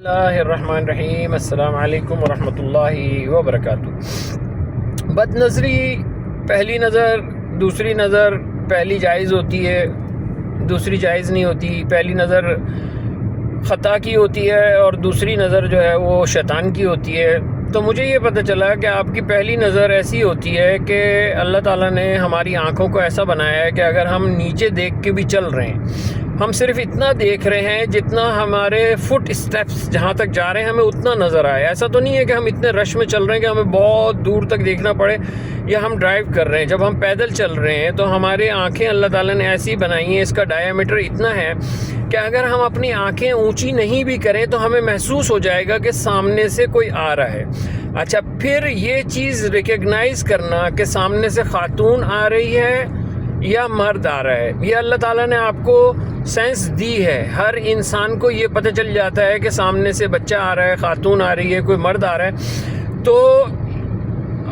اللہ الرحمن الرحیم، السلام علیکم ورحمۃ اللہ وبرکاتہ۔ بد نظری پہلی نظر، دوسری نظر پہلی جائز ہوتی ہے، دوسری جائز نہیں ہوتی۔ پہلی نظر خطا کی ہوتی ہے اور دوسری نظر جو ہے وہ شیطان کی ہوتی ہے۔ تو مجھے یہ پتہ چلا کہ آپ کی پہلی نظر ایسی ہوتی ہے کہ اللہ تعالیٰ نے ہماری آنکھوں کو ایسا بنایا ہے کہ اگر ہم نیچے دیکھ کے بھی چل رہے ہیں، ہم صرف اتنا دیکھ رہے ہیں جتنا ہمارے فٹ اسٹیپس جہاں تک جا رہے ہیں ہمیں اتنا نظر آئے۔ ایسا تو نہیں ہے کہ ہم اتنے رش میں چل رہے ہیں کہ ہمیں بہت دور تک دیکھنا پڑے، یا ہم ڈرائیو کر رہے ہیں جب ہم پیدل چل رہے ہیں تو ہماری آنکھیں اللہ تعالیٰ نے ایسی بنائی ہیں، اس کا ڈائیامیٹر اتنا ہے کہ اگر ہم اپنی آنکھیں اونچی نہیں بھی کریں تو ہمیں محسوس ہو جائے گا کہ سامنے سے کوئی آ رہا ہے۔ اچھا، پھر یہ چیز ریکگنائز کرنا کہ سامنے سے خاتون آ رہی ہے یا مرد آ رہا ہے، یہ اللہ تعالیٰ نے آپ کو سینس دی ہے۔ ہر انسان کو یہ پتہ چل جاتا ہے کہ سامنے سے بچہ آ رہا ہے، خاتون آ رہی ہے، کوئی مرد آ رہا ہے۔ تو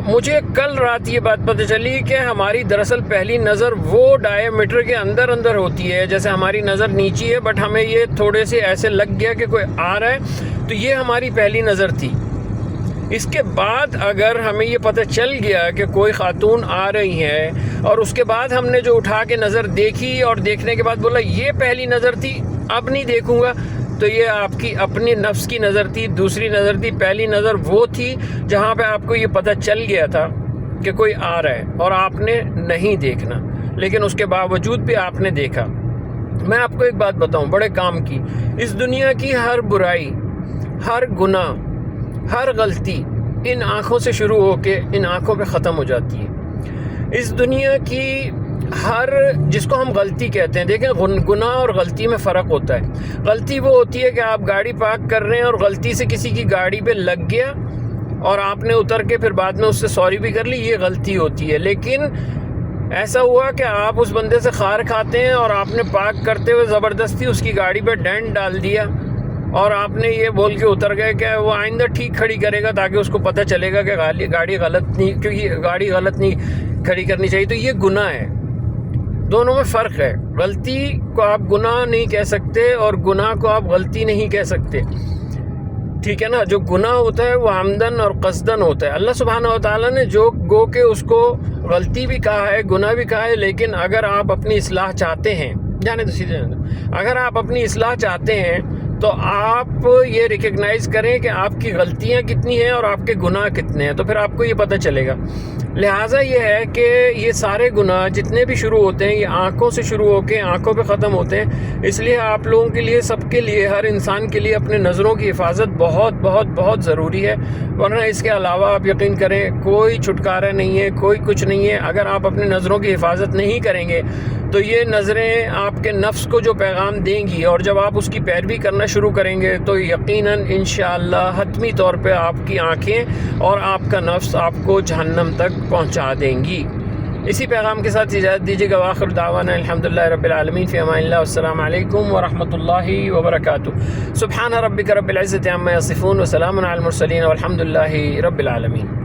مجھے کل رات یہ بات پتہ چلی کہ ہماری دراصل پہلی نظر وہ ڈائیامیٹر کے اندر ہوتی ہے، جیسے ہماری نظر نیچی ہے بٹ ہمیں یہ تھوڑے سے ایسے لگ گیا کہ کوئی آ رہا ہے، تو یہ ہماری پہلی نظر تھی۔ اس کے بعد اگر ہمیں یہ پتہ چل گیا کہ کوئی خاتون آ رہی ہے اور اس کے بعد ہم نے جو اٹھا کے نظر دیکھی اور دیکھنے کے بعد بولا یہ پہلی نظر تھی، اب نہیں دیکھوں گا، تو یہ آپ کی اپنی نفس کی نظر تھی، دوسری نظر تھی۔ پہلی نظر وہ تھی جہاں پہ آپ کو یہ پتہ چل گیا تھا کہ کوئی آ رہا ہے اور آپ نے نہیں دیکھنا، لیکن اس کے باوجود بھی آپ نے دیکھا۔ میں آپ کو ایک بات بتاؤں بڑے کام کی، اس دنیا کی ہر برائی، ہر گناہ، ہر غلطی ان آنکھوں سے شروع ہو کے ان آنکھوں پہ ختم ہو جاتی ہے۔ اس دنیا کی ہر جس کو ہم غلطی کہتے ہیں، دیکھیں گناہ اور غلطی میں فرق ہوتا ہے۔ غلطی وہ ہوتی ہے کہ آپ گاڑی پارک کر رہے ہیں اور غلطی سے کسی کی گاڑی پہ لگ گیا اور آپ نے اتر کے پھر بعد میں اس سے سوری بھی کر لی، یہ غلطی ہوتی ہے۔ لیکن ایسا ہوا کہ آپ اس بندے سے خار کھاتے ہیں اور آپ نے پارک کرتے ہوئے زبردستی اس کی گاڑی پہ ڈینٹ ڈال دیا اور آپ نے یہ بول کے اتر گئے کہ وہ آئندہ ٹھیک کھڑی کرے گا تاکہ اس کو پتہ چلے گا کہ گاڑی غلط نہیں، کیونکہ گاڑی غلط نہیں کھڑی کرنی چاہیے، تو یہ گناہ ہے۔ دونوں میں فرق ہے۔ غلطی کو آپ گناہ نہیں کہہ سکتے اور گناہ کو آپ غلطی نہیں کہہ سکتے، ٹھیک ہے نا۔ جو گناہ ہوتا ہے وہ عمدن اور قصدن ہوتا ہے۔ اللہ سبحانہ و تعالیٰ نے جو گو کہ اس کو غلطی بھی کہا ہے، گناہ بھی کہا ہے، لیکن اگر آپ اپنی اصلاح چاہتے ہیں، جانے تو سیدھے اگر آپ اپنی اصلاح چاہتے ہیں تو آپ یہ ریکگنائز کریں کہ آپ کی غلطیاں کتنی ہیں اور آپ کے گناہ کتنے ہیں، تو پھر آپ کو یہ پتہ چلے گا۔ لہٰذا یہ ہے کہ یہ سارے گناہ جتنے بھی شروع ہوتے ہیں یہ آنکھوں سے شروع ہو کے آنکھوں پہ ختم ہوتے ہیں۔ اس لیے آپ لوگوں کے لیے، سب کے لیے، ہر انسان کے لیے اپنے نظروں کی حفاظت بہت بہت بہت ضروری ہے، ورنہ اس کے علاوہ آپ یقین کریں کوئی چھٹکارا نہیں ہے، کوئی کچھ نہیں ہے۔ اگر آپ اپنے نظروں کی حفاظت نہیں کریں گے تو یہ نظریں آپ کے نفس کو جو پیغام دیں گی اور جب آپ اس کی پیروی کرنا شروع کریں گے تو یقیناً انشاءاللہ حتمی طور پہ آپ کی آنکھیں اور آپ کا نفس آپ کو جہنم تک پہنچا دیں گی۔ اسی پیغام کے ساتھ اجازت دیجیے گا۔ وآخر دعوانا الحمدللہ رب العالمین، فی امان اللہ، والسلام علیکم ورحمۃ اللہ وبرکاتہ۔ سبحان ربک رب العزۃ عما یصفون، وسلام علی المرسلین، والحمدللہ رب العالمین۔